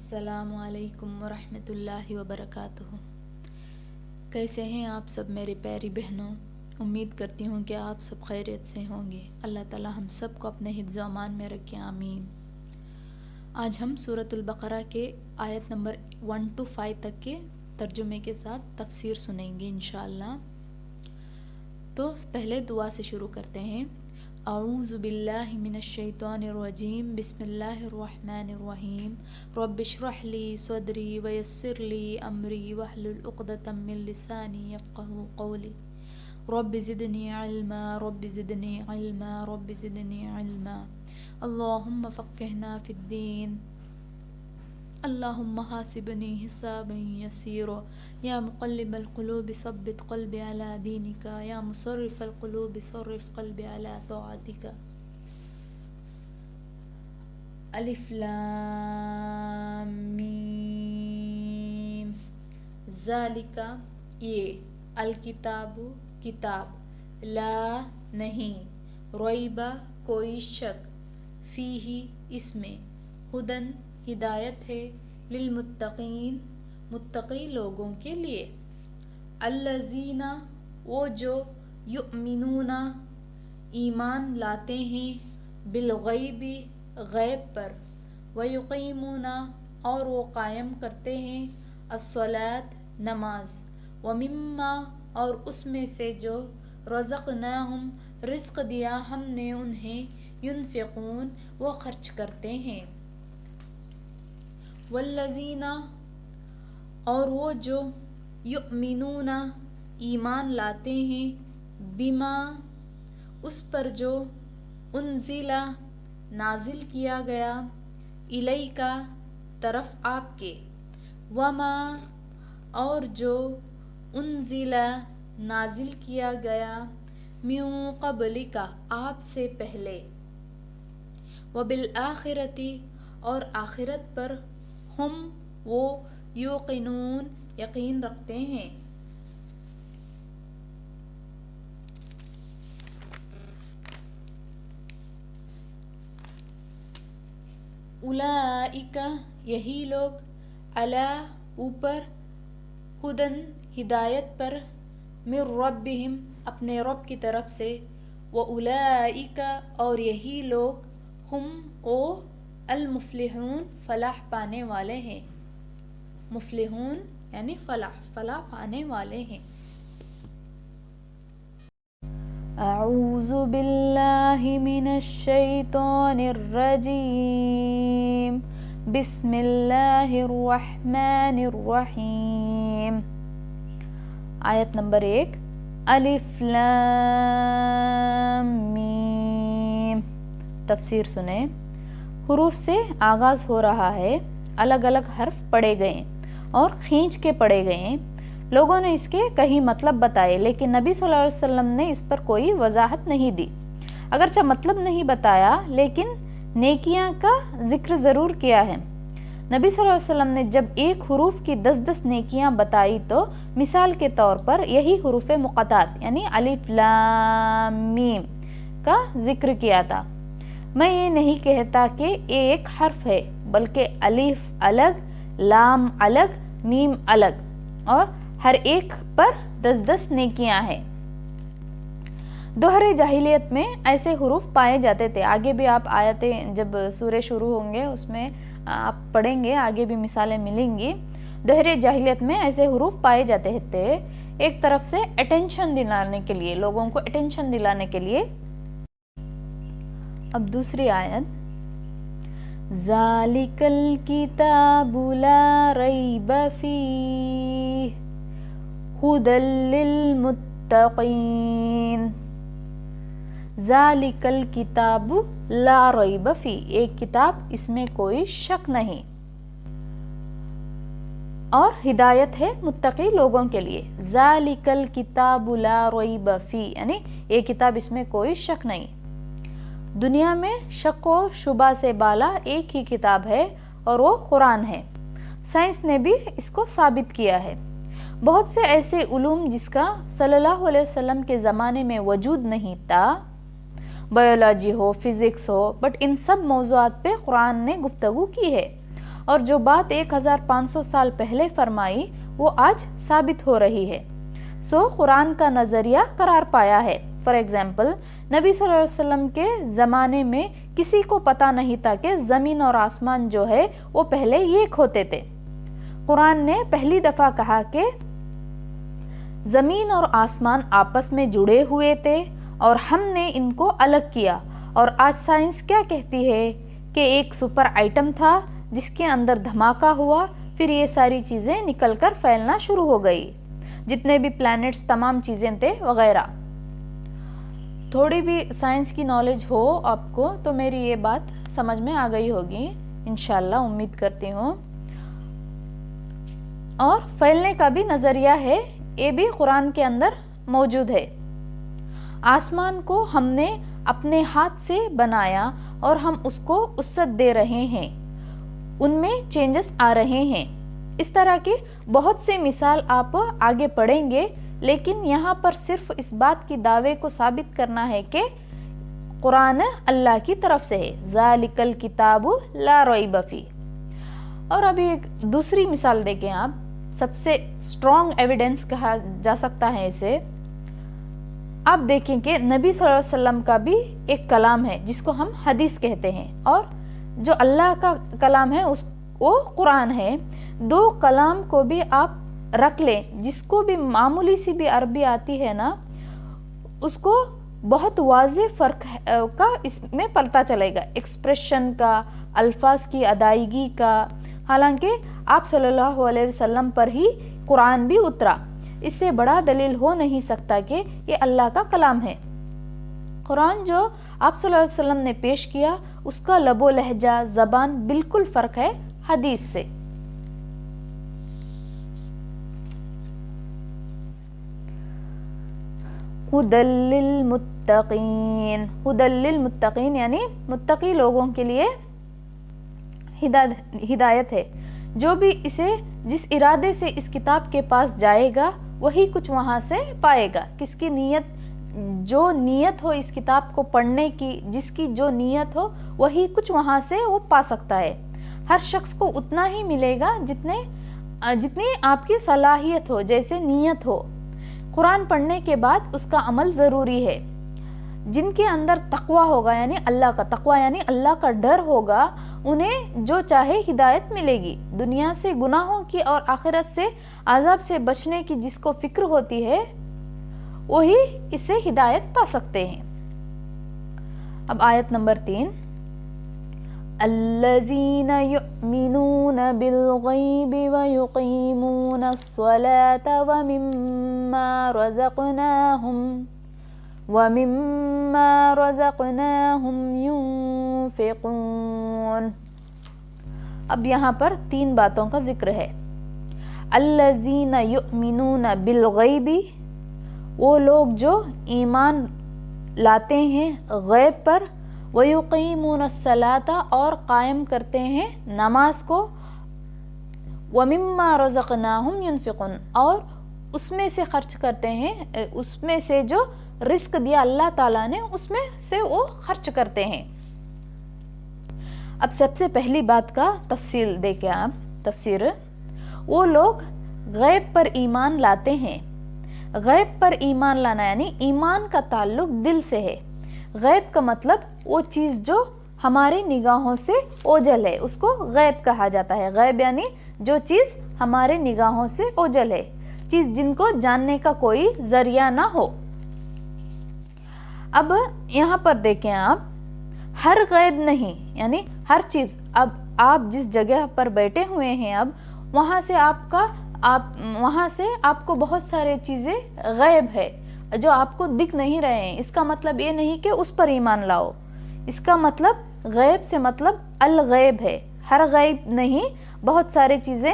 السلام علیکم ورحمۃ اللہ وبرکاتہ۔ کیسے ہیں آپ سب میرے پیاری بہنوں؟ امید کرتی ہوں کہ آپ سب خیریت سے ہوں گے۔ اللہ تعالی ہم سب کو اپنے حفظ و امان میں رکھے، آمین۔ آج ہم سورۃ البقرہ کے آیت نمبر 1 to 5 تک کے ترجمے کے ساتھ تفسیر سنیں گے انشاءاللہ۔ تو پہلے دعا سے شروع کرتے ہیں۔ اعوذ باللہ من الشیطان الرجیم، بسم اللہ الرحمن الرحیم۔ رب اشرح لی صدری ویسر لی امری واحلل عقدۃ من لسانی یفقہوا قولی۔ رب زدنی علما، رب زدنی علما، رب زدنی علما۔ اللہم فقہنا فی الدین، اللہم حاسبنی حسابا یسیرا۔ یا مقلب القلوب ثبت قلبی علی دینک، یا مصرف القلوب صرف قلبی علی طاعتک۔ الف لام میم، ذالک یہ، الکتاب کتاب، لا نہیں، ریب کوئی شک، فیہ اس میں، ہدن ہدایت ہے، للمتقین متقی لوگوں کے لیے، الذین وہ جو، یؤمنون ایمان لاتے ہیں، بالغیب غیب پر، ویقیمون اور وہ قائم کرتے ہیں، الصلاۃ نماز، ومما اور اس میں سے جو، رزقناہم رزق دیا ہم نے انہیں، ینفقون وہ خرچ کرتے ہیں، والذین اور وہ جو، یؤمنون ایمان لاتے ہیں، بما اس پر جو، انزل نازل کیا گیا، الیک طرف آپ کے، وما اور جو، انزل نازل کیا گیا، من قبلک آپ سے پہلے، وبالآخرۃ اور آخرت پر، ہم وہ، یوقنون یقین رکھتے ہیں۔ اولئک یہی لوگ، علی اوپر، ہدن ہدایت پر، من ربہم اپنے رب کی طرف سے، واولئک اور یہی لوگ، ہم او، المفلحون فلاح پانے والے ہیں، مفلحون یعنی فلاح پانے والے ہیں۔ اعوذ باللہ من الشیطان الرجیم، بسم اللہ الرحمن الرحیم۔ آیت نمبر 1، الف لام میم۔ تفسیر سنیں۔ حروف سے آغاز ہو رہا ہے، الگ الگ حرف پڑھے گئے اور کھینچ کے پڑھے گئے۔ لوگوں نے اس کے کئی مطلب بتائے، لیکن نبی صلی اللہ علیہ وسلم نے اس پر کوئی وضاحت نہیں دی۔ اگرچہ مطلب نہیں بتایا، لیکن نیکیاں کا ذکر ضرور کیا ہے۔ نبی صلی اللہ علیہ وسلم نے جب ایک حروف کی 10 نیکیاں بتائی تو مثال کے طور پر یہی حروف مقطعات یعنی الف لام میم کا ذکر کیا تھا۔ میں یہ نہیں کہتا کہ ایک حرف ہے، بلکہ الف الگ، لام الگ، میم الگ، اور ہر ایک پر 10 نیکیاں ہیں۔ دہر جاہلیت میں ایسے حروف پائے جاتے تھے۔ آگے بھی آپ آیتیں جب سورے شروع ہوں گے اس میں آپ پڑھیں گے، آگے بھی مثالیں ملیں گی۔ دہر جاہلیت میں ایسے حروف پائے جاتے تھے، ایک طرف سے اٹینشن دلانے کے لیے، لوگوں کو اٹینشن دلانے کے لیے۔ اب دوسری آیت، ذالک الکتاب لا ریب فیہ ھدی للمتقین۔ ذالک الکتاب لا ریب فیہ، ایک کتاب اس میں کوئی شک نہیں، اور ہدایت ہے متقی لوگوں کے لیے۔ ذالک الکتاب لا ریب فیہ یعنی ایک کتاب اس میں کوئی شک نہیں۔ دنیا میں شک و شبہ سے بالا ایک ہی کتاب ہے اور وہ قرآن ہے۔ سائنس نے بھی اس کو ثابت کیا ہے۔ بہت سے ایسے علوم جس کا صلی اللہ علیہ وسلم کے زمانے میں وجود نہیں تھا، بایولوجی ہو، فزکس ہو، بٹ ان سب موضوعات پہ قرآن نے گفتگو کی ہے، اور جو بات 1500 سال پہلے فرمائی وہ آج ثابت ہو رہی ہے. سو قرآن کا نظریہ قرار پایا ہے. فار ایگزامپل نبی صلی اللہ علیہ وسلم کے زمانے میں کسی کو پتہ نہیں تھا کہ زمین اور آسمان جو ہے وہ پہلے ایک ہوتے تھے. قرآن نے پہلی دفعہ کہا کہ زمین اور آسمان آپس میں جڑے ہوئے تھے اور ہم نے ان کو الگ کیا. اور آج سائنس کیا کہتی ہے کہ ایک سپر آئٹم تھا جس کے اندر دھماکہ ہوا, پھر یہ ساری چیزیں نکل کر پھیلنا شروع ہو گئی, جتنے بھی پلانٹس تمام چیزیں تھے وغیرہ. تھوڑی بھی سائنس کی نالج ہو آپ کو تو میری یہ بات سمجھ میں آ گئی ہوگی انشاءاللہ, امید کرتی ہوں. اور پھیلنے کا بھی نظریہ ہے, یہ بھی قرآن کے اندر موجود ہے. آسمان کو ہم نے اپنے ہاتھ سے بنایا اور ہم اس کو وسعت دے رہے ہیں, ان میں چینجز آ رہے ہیں. اس طرح کی بہت سے مثال آپ آگے پڑھیں گے, لیکن یہاں پر صرف اس بات کی دعوے کو ثابت کرنا ہے کہ قرآن اللہ کی طرف سے ہے. ذالک الکتاب لا ریب فیہ. اور ابھی ایک دوسری مثال دیکھیں آپ, سب سے اسٹرانگ ایویڈنس کہا جا سکتا ہے اسے. آپ دیکھیں کہ نبی صلی اللہ علیہ وسلم کا بھی ایک کلام ہے جس کو ہم حدیث کہتے ہیں, اور جو اللہ کا کلام ہے وہ قرآن ہے. دو کلام کو بھی آپ رکھ لیں, جس کو بھی معمولی سی بھی عربی آتی ہے نا, اس کو بہت واضح فرق کا اس میں پتہ چلے گا, ایکسپریشن کا, الفاظ کی ادائیگی کا. حالانکہ آپ صلی اللہ علیہ وسلم پر ہی قرآن بھی اترا, اس سے بڑا دلیل ہو نہیں سکتا کہ یہ اللہ کا کلام ہے. قرآن جو آپ صلی اللہ علیہ وسلم نے پیش کیا اس کا لب و لہجہ, زبان بالکل فرق ہے حدیث سے. ہدی للمتقین, ہدی للمتقین یعنی متقی لوگوں کے لیے ہدایت ہے. جو بھی اسے جس ارادے سے اس کتاب کے پاس جائے گا وہی کچھ وہاں سے پائے گا. کس کی نیت, جو نیت ہو اس کتاب کو پڑھنے کی, جس کی جو نیت ہو وہی کچھ وہاں سے وہ پا سکتا ہے. ہر شخص کو اتنا ہی ملے گا جتنی آپ کی صلاحیت ہو, جیسے نیت ہو. قرآن پڑھنے کے بعد اس کا عمل ضروری ہے. جن کے اندر تقوی ہوگا, یعنی اللہ کا تقوی یعنی اللہ کا ڈر ہوگا, انہیں جو چاہے ہدایت ملے گی. دنیا سے گناہوں کی اور آخرت سے عذاب سے بچنے کی جس کو فکر ہوتی ہے وہی اس سے ہدایت پا سکتے ہیں. اب آیت نمبر 3, الذین یؤمنون بالغیب ویقیمون الصلاة ومما رزقناہم ينفقون. اب یہاں پر 3 باتوں کا ذکر ہے. الذین یؤمنون بالغیب, وہ لوگ جو ایمان لاتے ہیں غیب پر, ویقیمون الصلاۃ اور قائم کرتے ہیں نماز کو, ومما رزقناہم ينفقون اور اس میں سے خرچ کرتے ہیں, اس میں سے جو رزق دیا اللہ تعالیٰ نے اس میں سے وہ خرچ کرتے ہیں. اب سب سے پہلی بات کا تفصیل دیکھیں آپ. تفسیر, وہ لوگ غیب پر ایمان لاتے ہیں. غیب پر ایمان لانا یعنی ایمان کا تعلق دل سے ہے. غیب کا مطلب وہ چیز جو ہماری نگاہوں سے اوجھل ہے اس کو غیب کہا جاتا ہے. غیب یعنی جو چیز ہمارے نگاہوں سے اوجھل ہے, چیز جن کو جاننے کا کوئی ذریعہ نہ ہو. اب یہاں پر دیکھیں آپ, ہر غیب نہیں یعنی ہر چیز. اب آپ جس جگہ پر بیٹھے ہوئے ہیں, اب وہاں سے آپ کو بہت سارے چیزیں غیب ہے جو آپ کو دکھ نہیں رہے ہیں. اس کا مطلب یہ نہیں کہ اس پر ایمان لاؤ. اس کا مطلب غیب سے مطلب الغیب ہے, ہر غیب نہیں. بہت سارے چیزیں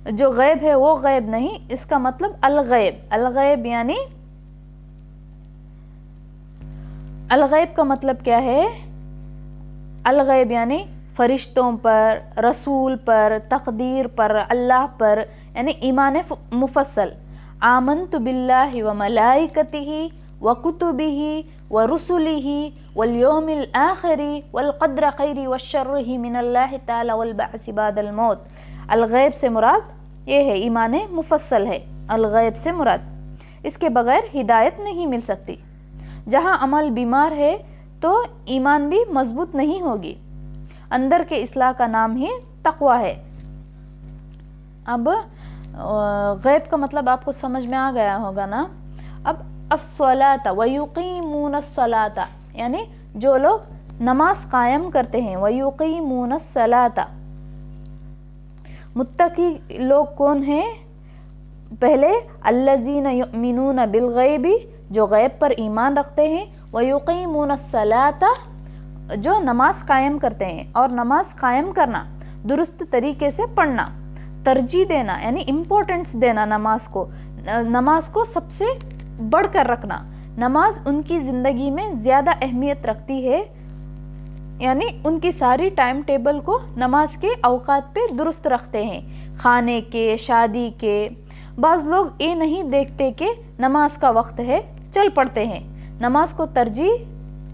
جو غیب ہے وہ غیب نہیں. اس کا مطلب الغیب. الغیب یعنی الغیب کا مطلب کیا ہے؟ الغیب یعنی فرشتوں پر, رسول پر, تقدیر پر, اللہ پر, یعنی ایمان مفصل. آمنت باللہ و ملائکتہ و کتبہ ورسله واليوم الآخر والقدر خیر والشر من اللہ تعالی والبعث بعد الموت. الغیب سے مراد یہ ہے ایمان مفصل ہے. الغیب سے مراد اس کے بغیر ہدایت نہیں مل سکتی. جہاں عمل بیمار ہے تو ایمان بھی مضبوط نہیں ہوگی. اندر کے اصلاح کا نام ہی تقوی ہے. اب غیب کا مطلب آپ کو سمجھ میں آ گیا ہوگا نا. اب الصلاۃ ویقیمون الصلاۃ یعنی جو لوگ نماز قائم کرتے ہیں. ویقیمون الصلاۃ متقی لوگ کون ہیں؟ پہلے الذین یؤمنون بالغیب جو غیب پر ایمان رکھتے ہیں. ویقیمون الصلاۃ جو نماز قائم کرتے ہیں. اور نماز قائم کرنا درست طریقے سے پڑھنا, ترجیح دینا یعنی امپورٹنس دینا نماز کو, نماز کو سب سے بڑھ کر رکھنا. نماز ان کی زندگی میں زیادہ اہمیت رکھتی ہے, یعنی ان کی ساری ٹائم ٹیبل کو نماز کے اوقات پہ درست رکھتے ہیں, کھانے کے, شادی کے. بعض لوگ یہ نہیں دیکھتے کہ نماز کا وقت ہے, چل پڑتے ہیں, نماز کو ترجیح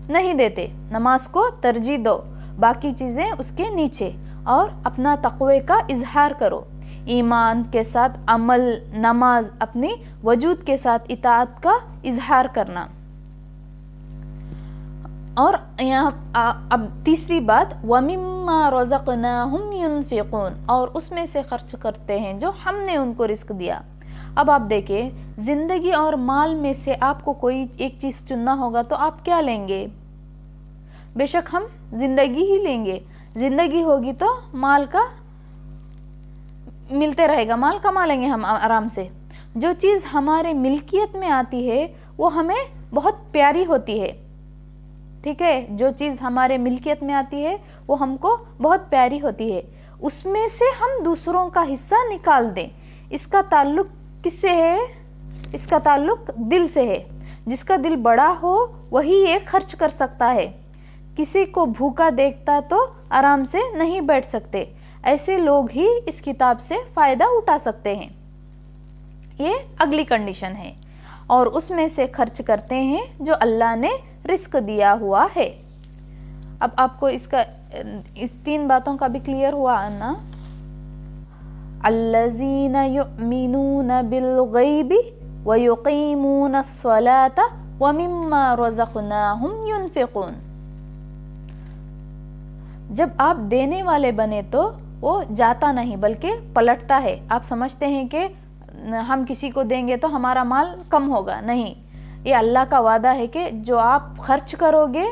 نہیں دیتے. نماز کو ترجیح دو, باقی چیزیں اس کے نیچے, اور اپنا تقوی کا اظہار کرو. ایمان کے ساتھ عمل, نماز اپنی وجود کے ساتھ اطاعت کا اظہار کرنا. اور یہاں اب تیسری بات وَمِمَّا رَزَقْنَاهُمْ يُنْفِقُونَ اور اس میں سے خرچ کرتے ہیں جو ہم نے ان کو رزق دیا. اب آپ دیکھیں زندگی اور مال میں سے آپ کو کوئی ایک چیز چننا ہوگا تو آپ کیا لیں گے؟ بے شک ہم زندگی ہی لیں گے. زندگی ہوگی تو مال کا ملتے رہے گا, مال کما لیں گے ہم آرام سے. جو چیز ہمارے ملکیت میں آتی ہے وہ ہمیں بہت پیاری ہوتی ہے. ٹھیک ہے, جو چیز ہمارے ملکیت میں آتی ہے وہ ہم کو بہت پیاری ہوتی ہے. اس میں سے ہم دوسروں کا حصہ نکال دیں. اس کا تعلق کس سے ہے؟ اس کا تعلق دل سے ہے. جس کا دل بڑا ہو وہی یہ خرچ کر سکتا ہے. کسی کو بھوکا دیکھتا تو آرام سے نہیں بیٹھ سکتے. ایسے لوگ ہی اس کتاب سے فائدہ اٹھا سکتے ہیں. یہ اگلی کنڈیشن ہے. اور اس میں سے خرچ کرتے ہیں جو اللہ نے رزق دیا ہوا ہے. اب آپ کو اس 3 باتوں کا بھی کلیئر ہوا نا. الذین یؤمنون بالغیب ویقیمون الصلاۃ ومما رزقناہم ینفقون. جب آپ دینے والے بنے تو وہ جاتا نہیں بلکہ پلٹتا ہے. آپ سمجھتے ہیں کہ ہم کسی کو دیں گے تو ہمارا مال کم ہوگا. نہیں, یہ اللہ کا وعدہ ہے کہ جو آپ خرچ کرو گے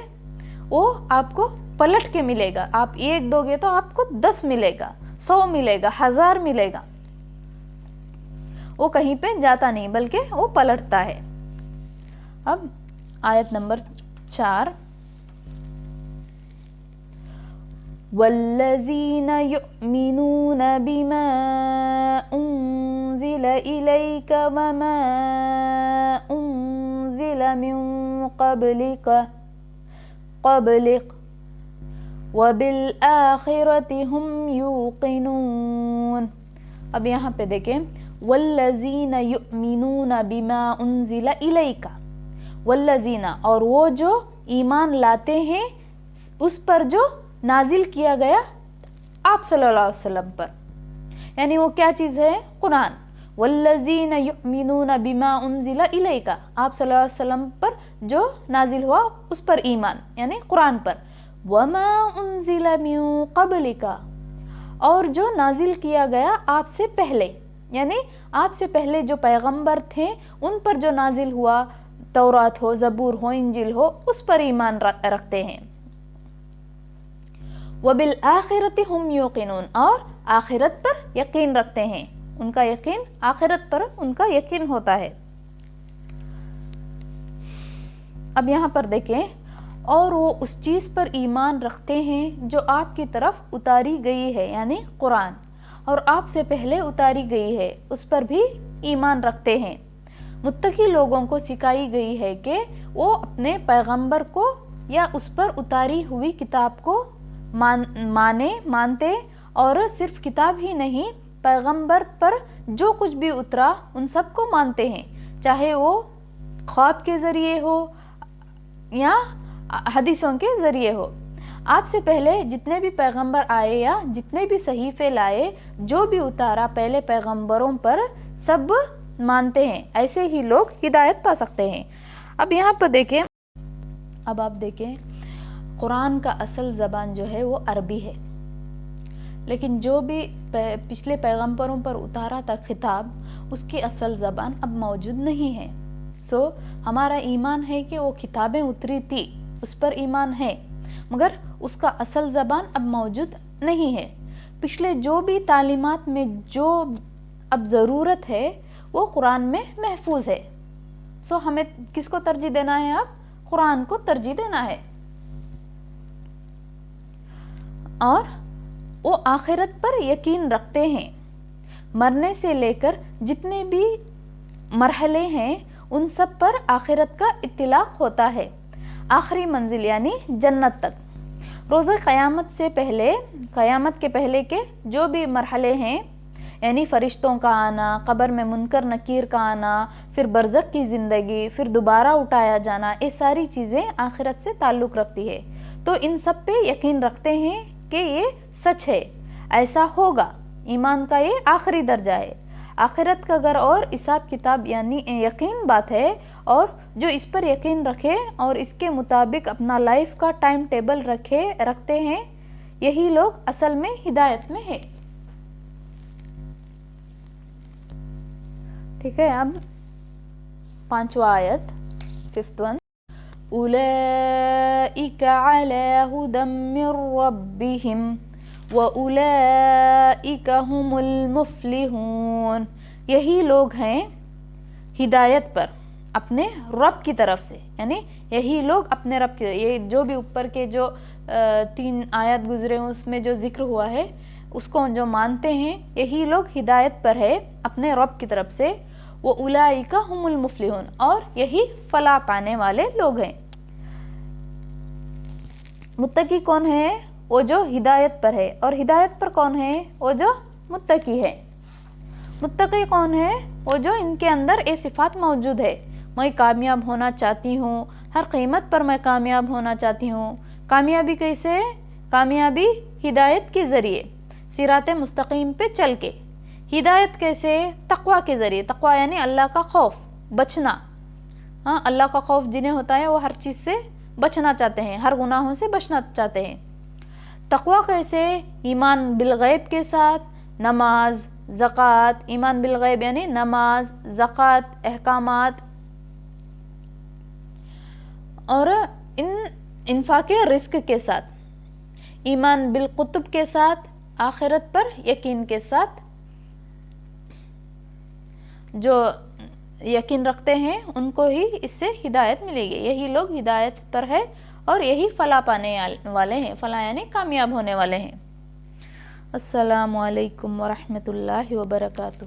وہ آپ کو پلٹ کے ملے گا. آپ 1 دو گے تو آپ کو 10 ملے گا, 100 ملے گا, 1000 ملے گا. وہ کہیں پہ جاتا نہیں بلکہ وہ پلٹتا ہے. اب آیت نمبر 4 والذین یؤمنون بما انزل الیک وما انزل من قبلک وبالآخرۃ ہم یوقنون. اب یہاں پہ دیکھیں والذین یؤمنون بما انزل الیک. والذین اور وہ جو ایمان لاتے ہیں اس پر جو نازل کیا گیا آپ صلی اللہ علیہ وسلم پر. یعنی وہ کیا چیز ہے؟ قرآن. والذین یؤمنون بما انزل الیک, آپ صلی اللہ علیہ وسلم پر جو نازل ہوا اس پر ایمان یعنی قرآن پر. وما انزل من قبلک اور جو نازل کیا گیا آپ سے پہلے, یعنی آپ سے پہلے جو پیغمبر تھے ان پر جو نازل ہوا, تورات ہو, زبور ہو, انجیل ہو, اس پر ایمان رکھتے ہیں. وبالآخرۃ ہم یوقنون اور آخرت پر یقین رکھتے ہیں. ان کا یقین آخرت پر ان کا یقین ہوتا ہے. اب یہاں پر دیکھیں اور وہ اس چیز پر ایمان رکھتے ہیں جو آپ کی طرف اتاری گئی ہے یعنی قرآن, اور آپ سے پہلے اتاری گئی ہے اس پر بھی ایمان رکھتے ہیں. متقی لوگوں کو سکھائی گئی ہے کہ وہ اپنے پیغمبر کو یا اس پر اتاری ہوئی کتاب کو مانتے, اور صرف کتاب ہی نہیں پیغمبر پر جو کچھ بھی اترا ان سب کو مانتے ہیں, چاہے وہ خواب کے ذریعے ہو, یا حدیثوں کے ذریعے ہو. آپ سے پہلے جتنے بھی پیغمبر آئے یا جتنے بھی صحیفے لائے، جو بھی اتارا پہلے پیغمبروں پر، سب مانتے ہیں. ایسے ہی لوگ ہدایت پا سکتے ہیں. اب یہاں پر دیکھیں، اب آپ دیکھیں قرآن کا اصل زبان جو ہے وہ عربی ہے، لیکن جو بھی پچھلے پیغمبروں پر اتارا تھا خطاب، اس کی اصل زبان اب موجود نہیں ہے. سو ہمارا ایمان ہے کہ وہ کتابیں اتری تھی، اس پر ایمان ہے، مگر اس کا اصل زبان اب موجود نہیں ہے. پچھلے جو بھی تعلیمات میں جو اب ضرورت ہے وہ قرآن میں محفوظ ہے. سو ہمیں کس کو ترجیح دینا ہے؟ اب قرآن کو ترجیح دینا ہے. اور وہ آخرت پر یقین رکھتے ہیں. مرنے سے لے کر جتنے بھی مرحلے ہیں ان سب پر آخرت کا اطلاق ہوتا ہے، آخری منزل یعنی جنت تک. روز قیامت سے پہلے، قیامت کے پہلے کے جو بھی مرحلے ہیں، یعنی فرشتوں کا آنا، قبر میں منکر نکیر کا آنا، پھر برزخ کی زندگی، پھر دوبارہ اٹھایا جانا، یہ ساری چیزیں آخرت سے تعلق رکھتی ہے. تو ان سب پہ یقین رکھتے ہیں کہ یہ سچ ہے، ایسا ہوگا. ایمان کا یہ آخری درجہ ہے. آخرت کا گھر اور حساب کتاب یعنی یقین بات ہے، اور جو اس پر یقین رکھے اور اس کے مطابق اپنا لائف کا ٹائم ٹیبل رکھتے ہیں، یہی لوگ اصل میں ہدایت میں ہے. ٹھیک ہے. اب 5واں آیت 5th one. اولئک علی ھدی من ربہم وَأُولَئِكَ هُمُ الْمُفْلِحُونَ. یہی لوگ ہیں ہدایت پر اپنے رب کی طرف سے، یعنی یہی لوگ اپنے رب کے، یہ جو بھی اوپر کے جو 3 آیات گزرے ہیں اس میں جو ذکر ہوا ہے اس کو جو مانتے ہیں، یہی لوگ ہدایت پر ہے اپنے رب کی طرف سے. وَأُولَئِكَ هُمُ الْمُفْلِحُونَ. اور یہی فلاح پانے والے لوگ ہیں. متقی کون ہے؟ وہ جو ہدایت پر ہے. اور ہدایت پر کون ہے؟ وہ جو متقی ہے. متقی کون ہے؟ وہ جو ان کے اندر یہ صفات موجود ہے. میں کامیاب ہونا چاہتی ہوں، ہر قیمت پر میں کامیاب ہونا چاہتی ہوں. کامیابی کیسے؟ کامیابی ہدایت کے ذریعے، صراط مستقیم پہ چل کے. ہدایت کیسے؟ تقوی کے ذریعے. تقوی یعنی اللہ کا خوف، بچنا. ہاں، اللہ کا خوف جنہیں ہوتا ہے وہ ہر چیز سے بچنا چاہتے ہیں، ہر گناہوں سے بچنا چاہتے ہیں. تقوی کیسے؟ ایمان بالغیب کے ساتھ، نماز، زکوٰۃ. ایمان بالغیب یعنی نماز، زکوٰۃ، احکامات، اور انفاق رزق کے ساتھ. ایمان بالکتب کے ساتھ، آخرت پر یقین کے ساتھ. جو یقین رکھتے ہیں ان کو ہی اس سے ہدایت ملے گی. یہی لوگ ہدایت پر ہے اور یہی فلاح پانے والے ہیں. فلاح یعنی کامیاب ہونے والے ہیں. السلام علیکم ورحمۃ اللہ وبرکاتہ.